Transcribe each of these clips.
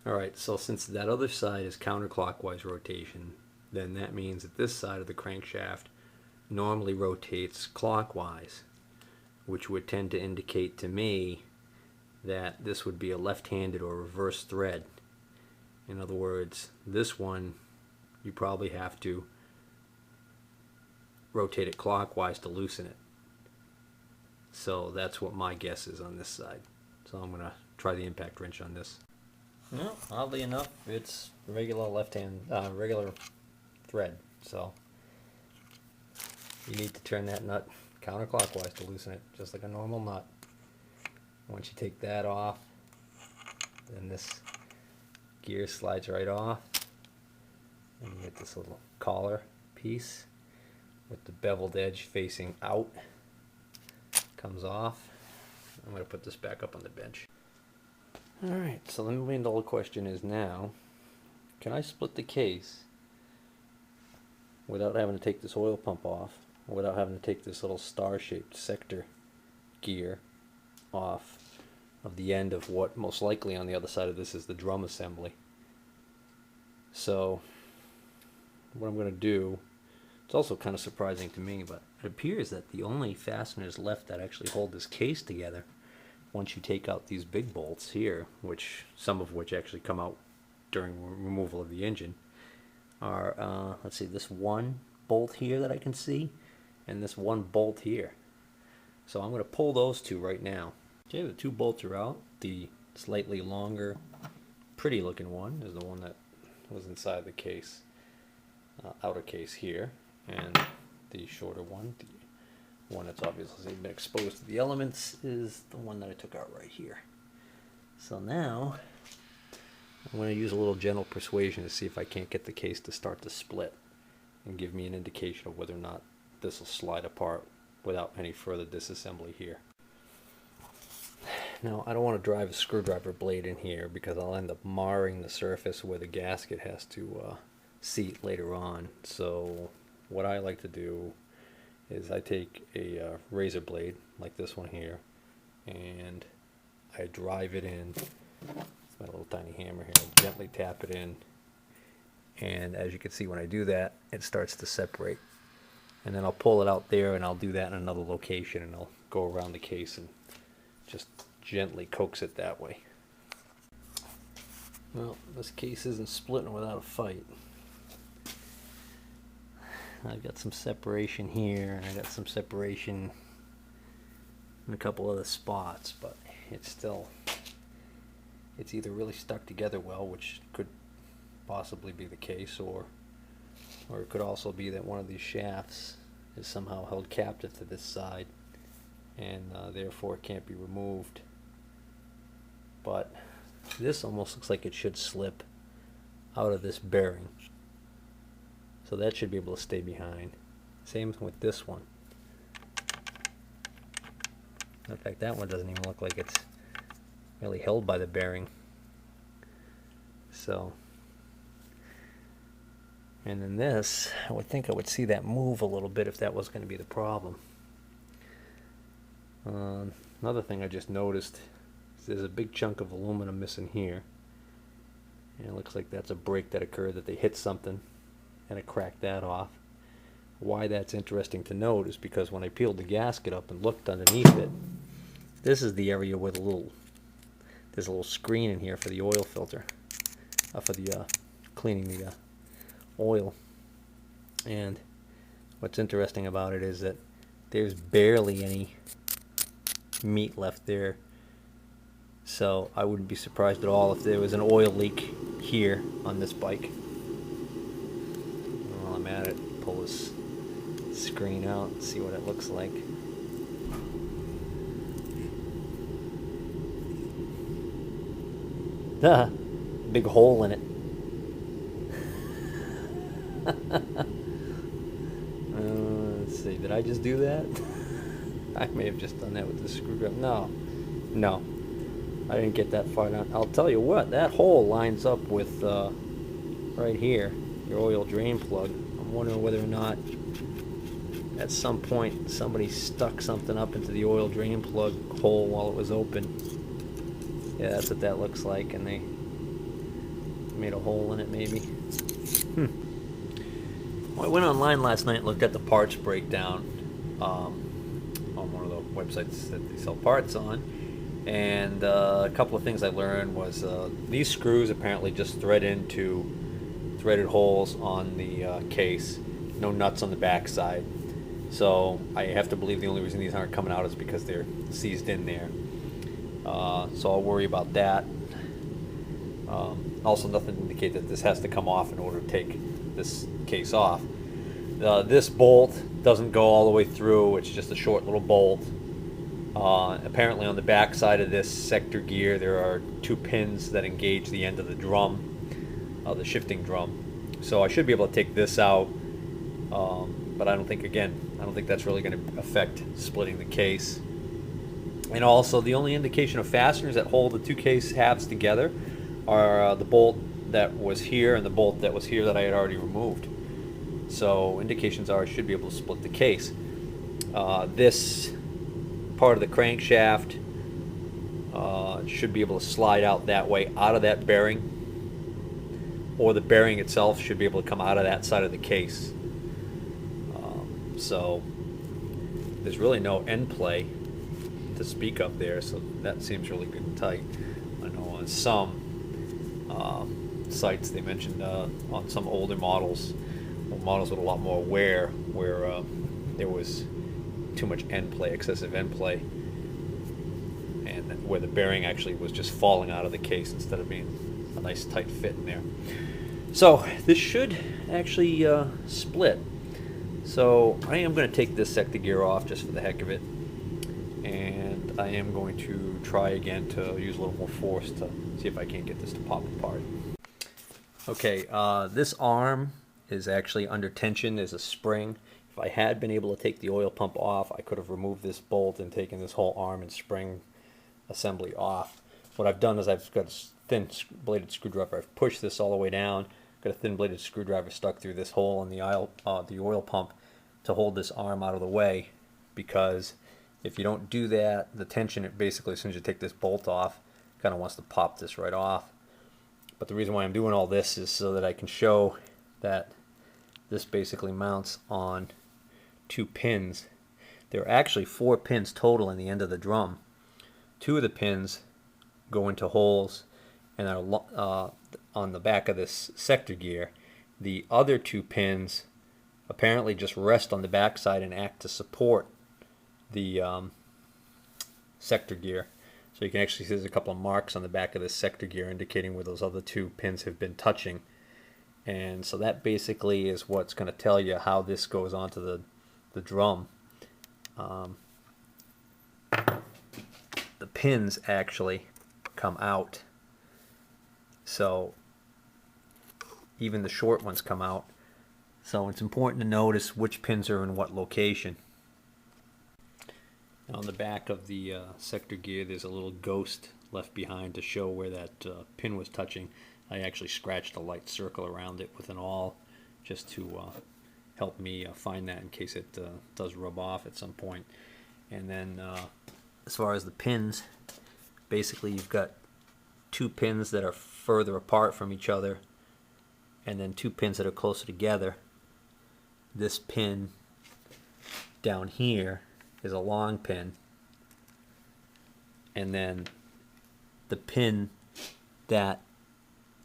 Alright, so since that other side is counterclockwise rotation, then that means that this side of the crankshaft normally rotates clockwise, which would tend to indicate to me that this would be a left-handed or reverse thread. In other words, this one you probably have to rotate it clockwise to loosen it. So that's what my guess is on this side. So I'm going to try the impact wrench on this. No, oddly enough, it's regular regular thread. So you need to turn that nut counterclockwise to loosen it, just like a normal nut. Once you take that off, then this gear slides right off, and you get this little collar piece with the beveled edge facing out. Comes off. I'm going to put this back up on the bench. Alright, so the million dollar question is now, can I split the case without having to take this oil pump off, without having to take this little star-shaped sector gear off of the end of what most likely on the other side of this is the drum assembly? So what I'm going to do, it's also kind of surprising to me, but it appears that the only fasteners left that actually hold this case together, once you take out these big bolts here, which some of which actually come out during removal of the engine, are let's see, this one bolt here that I can see, and this one bolt here. So I'm going to pull those two right now. Okay, the two bolts are out. The slightly longer, pretty looking one is the one that was inside the case, outer case here, and the shorter one, the one that's obviously been exposed to the elements, is the one that I took out right here. So now I'm going to use a little gentle persuasion to see if I can't get the case to start to split and give me an indication of whether or not this will slide apart without any further disassembly here. Now, I don't want to drive a screwdriver blade in here because I'll end up marring the surface where the gasket has to seat later on. So what I like to do is I take a razor blade like this one here, and I drive it in. It's my little tiny hammer here. I gently tap it in, and as you can see when I do that, it starts to separate. And then I'll pull it out there, and I'll do that in another location, and I'll go around the case and just gently coax it that way. Well, this case isn't splitting without a fight. I've got some separation here, and I got some separation in a couple other spots, but it's either really stuck together well, which could possibly be the case, or it could also be that one of these shafts is somehow held captive to this side, and therefore it can't be removed. But this almost looks like it should slip out of this bearing. So that should be able to stay behind. Same with this one. In fact, that one doesn't even look like it's really held by the bearing. So, and then this, I would think I would see that move a little bit if that was going to be the problem. Another thing I just noticed is there's a big chunk of aluminum missing here. And it looks like that's a break that occurred, that they hit something and it cracked that off. Why that's interesting to note is because when I peeled the gasket up and looked underneath it, this is the area where there's a little screen in here for the oil filter, for the cleaning the oil. And what's interesting about it is that there's barely any meat left there. So I wouldn't be surprised at all if there was an oil leak here on this bike. While I'm at it, pull this screen out and see what it looks like. Big hole in it. Let's see, did I just do that? I may have just done that with the screwdriver. No, I didn't get that far down. I'll tell you what, that hole lines up with right here, your oil drain plug. I'm wondering whether or not at some point somebody stuck something up into the oil drain plug hole while it was open. Yeah, that's what that looks like, and Made a hole in it maybe. Well, I went online last night and looked at the parts breakdown on one of the websites that they sell parts on. And a couple of things I learned was these screws apparently just thread into threaded holes on the case. No nuts on the back side. So I have to believe the only reason these aren't coming out is because they're seized in there. So I'll worry about that. Also, nothing to indicate that this has to come off in order to take this case off. This bolt doesn't go all the way through. It's just a short little bolt. Apparently on the back side of this sector gear there are 2 pins that engage the end of the drum, the shifting drum. So I should be able to take this out, but I don't think that's really going to affect splitting the case. And also the only indication of fasteners that hold the 2 case halves together are the bolt that was here and the bolt that was here that I had already removed. So indications are I should be able to split the case. This part of the crankshaft should be able to slide out that way out of that bearing, or the bearing itself should be able to come out of that side of the case. So there's really no end play to speak of there, so that seems really good and tight. I know on some sites they mentioned on some older models, or models with a lot more wear, where there was too much end play, excessive end play, and where the bearing actually was just falling out of the case instead of being a nice tight fit in there. So this should actually split. So I am going to take this sector gear off just for the heck of it, and I am going to try again to use a little more force to see if I can't get this to pop apart. Okay, this arm is actually under tension. There's a spring. If I had been able to take the oil pump off, I could have removed this bolt and taken this whole arm and spring assembly off. What I've done is I've got a thin bladed screwdriver. I've pushed this all the way down, got a thin bladed screwdriver stuck through this hole in the oil pump to hold this arm out of the way, because if you don't do that, the tension, it basically, as soon as you take this bolt off, kind of wants to pop this right off. But the reason why I'm doing all this is so that I can show that this basically mounts on 2 pins. There are actually 4 pins total in the end of the drum. 2 of the pins go into holes and are on the back of this sector gear. The other 2 pins apparently just rest on the back side and act to support the sector gear. So you can actually see there's a couple of marks on the back of this sector gear indicating where those other 2 pins have been touching. And so that basically is what's going to tell you how this goes onto the drum. The pins actually come out. So even the short ones come out. So it's important to notice which pins are in what location. Now on the back of the sector gear there's a little ghost left behind to show where that pin was touching. I actually scratched a light circle around it with an awl just to help me find that in case it does rub off at some point. And then as far as the pins, basically you've got 2 pins that are further apart from each other, and then 2 pins that are closer together. This pin down here is a long pin, and then the pin that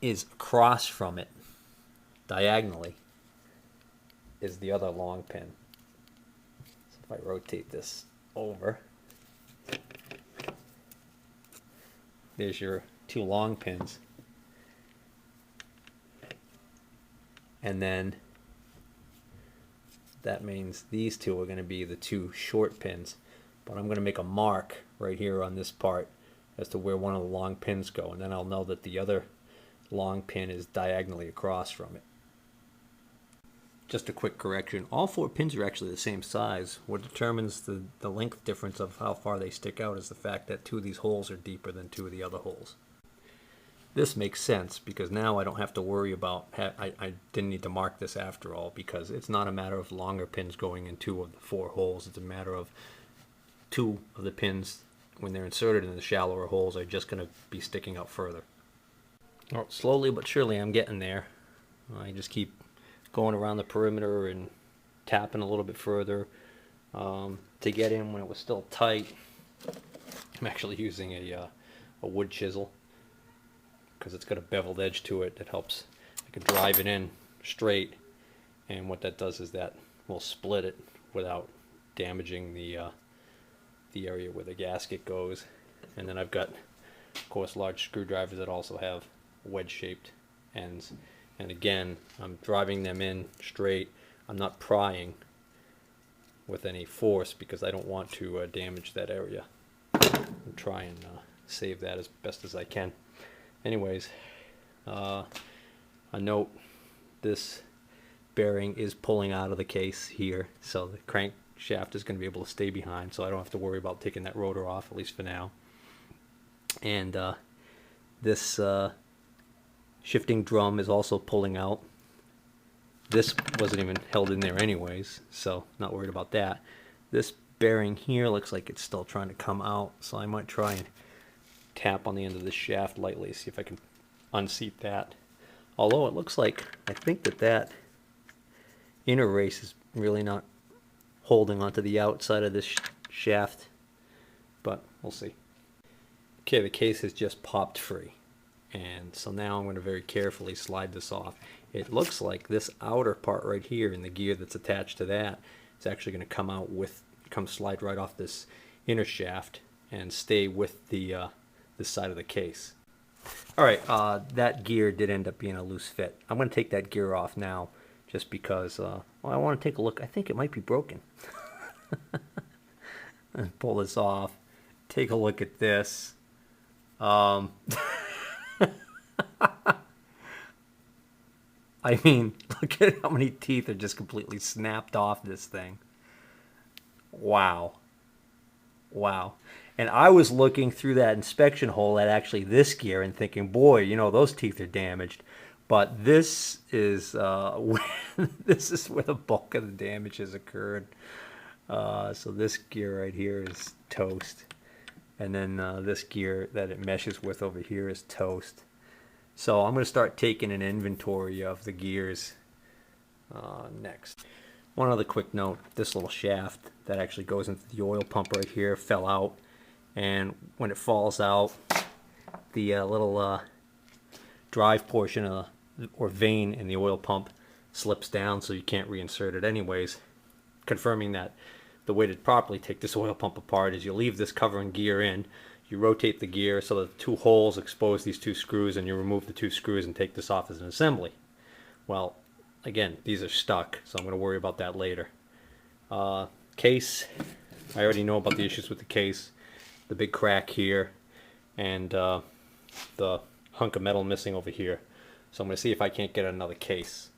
is across from it diagonally is the other long pin. So if I rotate this over, there's your 2 long pins, and then that means these 2 are going to be the 2 short pins. But I'm going to make a mark right here on this part as to where one of the long pins go, and then I'll know that the other long pin is diagonally across from it. Just a quick correction, all 4 pins are actually the same size. What determines the length difference of how far they stick out is the fact that 2 of these holes are deeper than 2 of the other holes. This makes sense because now I don't have to worry about, I didn't need to mark this after all, because it's not a matter of longer pins going in 2 of the 4 holes. It's a matter of 2 of the pins, when they're inserted in the shallower holes, are just going to be sticking out further. Well, slowly but surely I'm getting there. I just keep going around the perimeter and tapping a little bit further to get in when it was still tight. I'm actually using a wood chisel because it's got a beveled edge to it that helps. I can drive it in straight, and what that does is that will split it without damaging the area where the gasket goes. And then I've got, of course, large screwdrivers that also have wedge-shaped ends. And again, I'm driving them in straight. I'm not prying with any force because I don't want to damage that area. I'm trying to save that as best as I can. Anyways, a note, this bearing is pulling out of the case here, so the crankshaft is going to be able to stay behind, so I don't have to worry about taking that rotor off, at least for now. And this shifting drum is also pulling out. This wasn't even held in there anyways, so not worried about that. This bearing here looks like it's still trying to come out, so I might try and tap on the end of this shaft lightly, see if I can unseat that. Although it looks like, I think that inner race is really not holding onto the outside of this shaft, but we'll see. Okay, the case has just popped free, and so now I'm going to very carefully slide this off. It looks like this outer part right here and the gear that's attached to that is actually going to come out with, slide right off this inner shaft and stay with the this side of the case. All right, that gear did end up being a loose fit. I'm going to take that gear off now just because well, I want to take a look. I think it might be broken. Pull this off, take a look at this. I mean, look at how many teeth are just completely snapped off this thing. Wow. Wow. And I was looking through that inspection hole at actually this gear and thinking, boy, you know, those teeth are damaged. But this is this is where the bulk of the damage has occurred. So this gear right here is toast. And then this gear that it meshes with over here is toast. So I'm going to start taking an inventory of the gears next. One other quick note, this little shaft that actually goes into the oil pump right here fell out. And when it falls out, the little drive portion or vein in the oil pump slips down, so you can't reinsert it anyways. Confirming that the way to properly take this oil pump apart is you leave this cover and gear in, you rotate the gear so that the two holes expose these two screws, and you remove the two screws and take this off as an assembly. Well, again, these are stuck, so I'm going to worry about that later. Case, I already know about the issues with the case. The big crack here, and the hunk of metal missing over here. So I'm going to see if I can't get another case.